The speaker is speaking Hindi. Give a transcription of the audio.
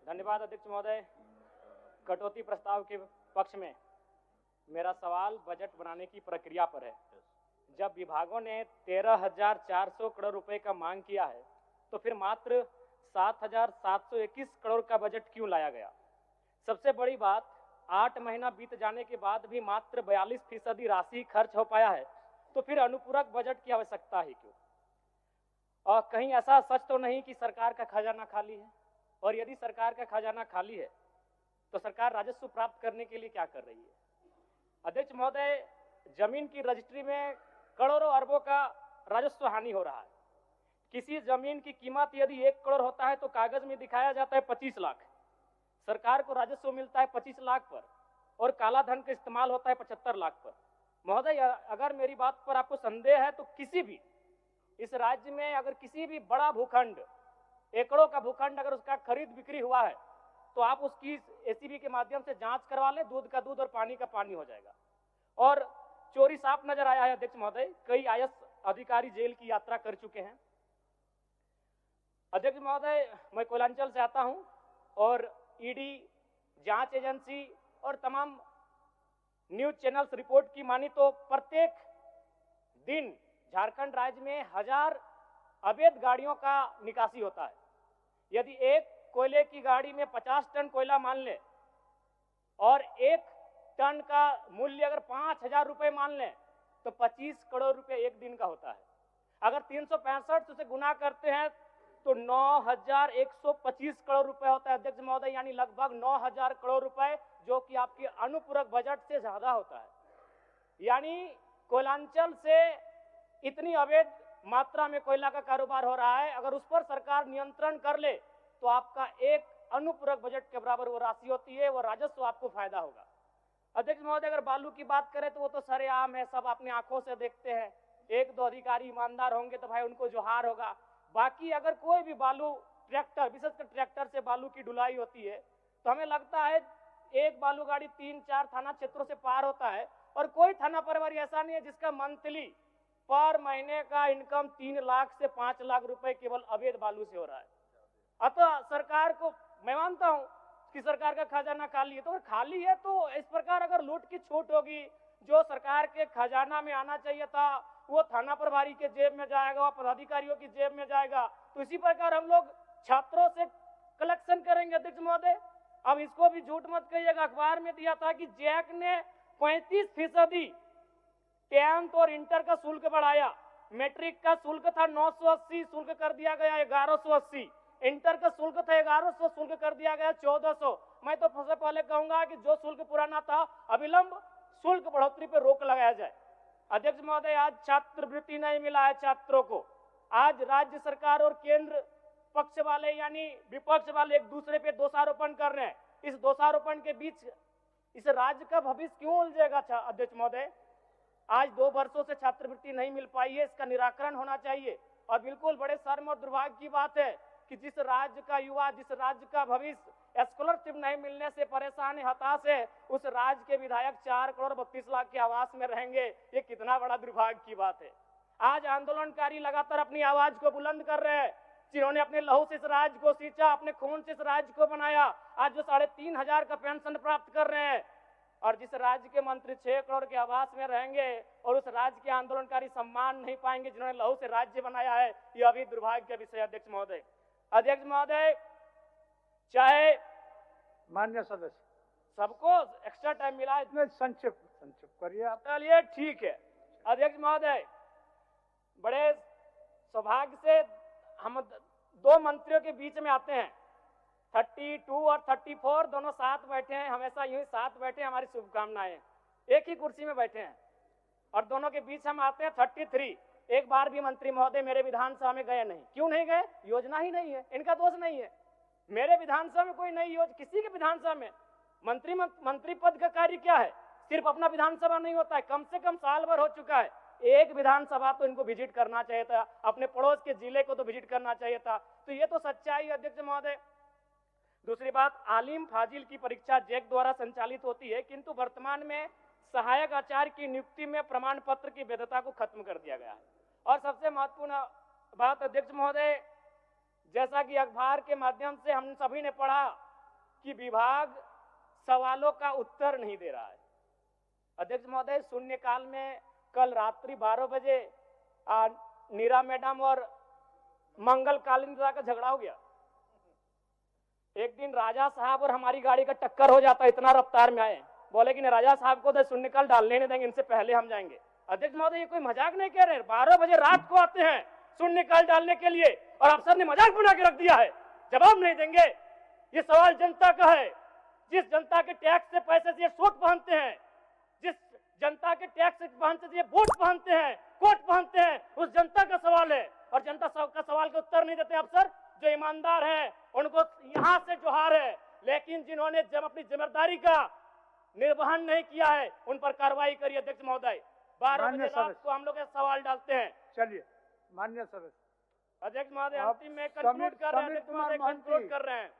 धन्यवाद अध्यक्ष महोदय। कटौती प्रस्ताव के पक्ष में मेरा सवाल बजट बनाने की प्रक्रिया पर है। जब विभागों ने 13,400 करोड़ रुपए का मांग किया है तो फिर मात्र 7,721 करोड़ का बजट क्यों लाया गया? सबसे बड़ी बात, 8 महीना बीत जाने के बाद भी मात्र 42% राशि खर्च हो पाया है, तो फिर अनुपूरक बजट की आवश्यकता ही क्यों? और कहीं ऐसा सच तो नहीं कि सरकार का खजाना खाली है? और यदि सरकार का खजाना खाली है तो सरकार राजस्व प्राप्त करने के लिए क्या कर रही है? अध्यक्ष महोदय, जमीन की रजिस्ट्री में करोड़ों अरबों का राजस्व हानि हो रहा है। किसी जमीन की कीमत यदि 1 करोड़ होता है तो कागज में दिखाया जाता है 25 लाख। सरकार को राजस्व मिलता है 25 लाख पर और काला धन का इस्तेमाल होता है 75 लाख पर। महोदय, अगर मेरी बात पर आपको संदेह है तो किसी भी इस राज्य में अगर किसी भी बड़ा भूखंड, एकड़ों का भूखंड अगर उसका खरीद बिक्री हुआ है तो आप उसकी एसीबी के माध्यम से जांच करवा लें, दूध का दूध और पानी का पानी हो जाएगा। और चोरी साफ नजर आया है अध्यक्ष महोदय, कई आईएएस अधिकारी जेल की यात्रा कर चुके हैं। अध्यक्ष महोदय, मैं कोयलांचल से आता हूं और ईडी, जांच एजेंसी और तमाम न्यूज चैनल्स रिपोर्ट की मानी तो प्रत्येक दिन झारखंड राज्य में 1000 अवैध गाड़ियों का निकासी होता है। यदि एक कोयले की गाड़ी में 50 टन कोयला मान ले और 1 टन का मूल्य अगर 5,000 रुपए मान लें तो 25 करोड़ रुपए एक दिन का होता है। अगर 365 से गुना करते हैं तो 9,125 करोड़ रुपए होता है अध्यक्ष महोदय, यानी लगभग 9,000 करोड़ रुपए, जो कि आपके अनुपूरक बजट से ज्यादा होता है। यानी कोयलांचल से इतनी अवैध मात्रा में कोयला का कारोबार हो रहा है, अगर उस पर सरकार नियंत्रण कर ले तो आपका एक अनुपूरक बजट के बराबर वो राशि होती है, वो राजस्व आपको फायदा होगा। अध्यक्ष महोदय, अगर बालू की बात करें तो वो तो सरेआम है, सब अपनी आंखों से देखते हैं। 1-2 अधिकारी ईमानदार होंगे तो भाई उनको जोहार होगा। बाकी अगर कोई भी बालू ट्रैक्टर, विशेषकर ट्रैक्टर से बालू की ढुलाई होती है तो हमें लगता है एक बालू गाड़ी 3-4 थाना क्षेत्रों से पार होता है और कोई थाना प्रभारी ऐसा नहीं है जिसका मंथली पर महीने का इनकम 3 लाख से 5 लाख रुपए केवल अवैध बालू से हो रहा है। अतः सरकार को, मैं मानता हूं कि सरकार का खजाना खाली है, तो खाली है तो इस प्रकार अगर लूट की छूट होगी, जो सरकार के खजाना में आना चाहिए था वो थाना प्रभारी के जेब में जाएगा, पदाधिकारियों की जेब में जाएगा। तो इसी प्रकार हम लोग छात्रों से कलेक्शन करेंगे अध्यक्ष महोदय। अब इसको भी झूठ मत कहिएगा, अखबार में दिया था कि जैक ने 35% 10th और इंटर का शुल्क बढ़ाया। मैट्रिक का शुल्क था 980, शुल्क कर दिया गया 1180। इंटर का शुल्क था 1100, शुल्क कर दिया गया 1400। मैं तो सबसे पहले कहूंगा कि जो शुल्क पुराना था अविलंब शुल्क बढ़ोतरी पर रोक लगाया जाए। अध्यक्ष महोदय, आज छात्रवृत्ति नहीं मिला है छात्रों को। आज राज्य सरकार और केंद्र पक्ष वाले यानी विपक्ष वाले एक दूसरे पे दोषारोपण कर रहे हैं। इस दोषारोपण के बीच इस राज्य का भविष्य क्यों उलझेगा अध्यक्ष महोदय? आज 2 वर्षों से छात्रवृत्ति नहीं मिल पाई है, इसका निराकरण होना चाहिए। और बिल्कुल बड़े शर्म और दुर्भाग्य की बात है कि जिस राज्य का युवा, जिस राज्य का भविष्य स्कॉलरशिप नहीं मिलने से परेशान है, हताश है, उस राज्य के विधायक 4 करोड़ 32 लाख के आवास में रहेंगे। ये कितना बड़ा दुर्भाग्य की बात है। आज आंदोलनकारी लगातार अपनी आवाज को बुलंद कर रहे हैं, जिन्होंने अपने लहू से इस राज्य को सींचा, अपने खून से इस राज्य को बनाया। आज जो 3,500 का पेंशन प्राप्त कर रहे हैं और जिस राज्य के मंत्री 6 करोड़ के आवास में रहेंगे और उस राज्य के आंदोलनकारी सम्मान नहीं पाएंगे जिन्होंने लहू से राज्य बनाया है, यह अभी दुर्भाग्य का विषय। अध्यक्ष महोदय, चाहे मान्य सदस्य सबको एक्स्ट्रा टाइम मिला है, संक्षिप्त करिए आप। चलिए ठीक है। अध्यक्ष महोदय, बड़े सौभाग्य से हम 2 मंत्रियों के बीच में आते हैं। 32 और 34 दोनों साथ बैठे हैं, हमेशा यूं ही साथ बैठे, हमारी शुभकामनाएं। एक ही कुर्सी में बैठे हैं और दोनों के बीच हम आते हैं 33। एक बार भी मंत्री महोदय मेरे विधानसभा में गए नहीं। क्यों नहीं गए? योजना ही नहीं है, इनका दोष नहीं है। मेरे विधानसभा में कोई नई योजना, किसी के विधानसभा में मंत्री पद का कार्य क्या है? सिर्फ अपना विधानसभा नहीं होता है, कम से कम साल भर हो चुका है, एक विधानसभा तो इनको विजिट करना चाहिए था, अपने पड़ोस के जिले को तो विजिट करना चाहिए था। तो ये तो सच्चाई है अध्यक्ष महोदय। दूसरी बात, आलिम फाजिल की परीक्षा जैक द्वारा संचालित होती है, किंतु वर्तमान में सहायक आचार्य की नियुक्ति में प्रमाण पत्र की वैधता को खत्म कर दिया गया है। और सबसे महत्वपूर्ण बात अध्यक्ष महोदय, जैसा कि अखबार के माध्यम से हम सभी ने पढ़ा कि विभाग सवालों का उत्तर नहीं दे रहा है। अध्यक्ष महोदय, शून्यकाल में कल रात्रि 12 बजे नीरा मैडम और मंगल कालिंदा का झगड़ा हो गया। एक दिन राजा साहब और हमारी गाड़ी का टक्कर हो जाता, इतना रफ्तार में आए, बोले कि राजा साहब को तो शून्यकाल डालने नहीं देंगे, इनसे पहले हम जाएंगे। अध्यक्ष महोदय, ये कोई मजाक नहीं कह रहे, 12 बजे रात को आते हैं शून्यकाल डालने के लिए और अफसर ने मजाक बना के रख दिया है, जवाब नहीं देंगे। ये सवाल जनता का है, जिस जनता के टैक्स से पैसे से ये सूट पहनते हैं, जिस जनता के टैक्स से पहनते से ये वोट पहनते हैं, कोट पहनते हैं, उस जनता का सवाल है और जनता का सवाल का उत्तर नहीं देते अफसर। जो ईमानदार है उनको यहां से जोहार है, लेकिन जिन्होंने अपनी जिम्मेदारी का निर्वहन नहीं किया है उन पर कार्रवाई करिए। अध्यक्ष महोदय, 12 बजे रात को हम लोग सवाल डालते हैं। चलिए माननीय सदस्य। अध्यक्ष महोदय, अंतिम में कंक्लूड कर रहे हैं।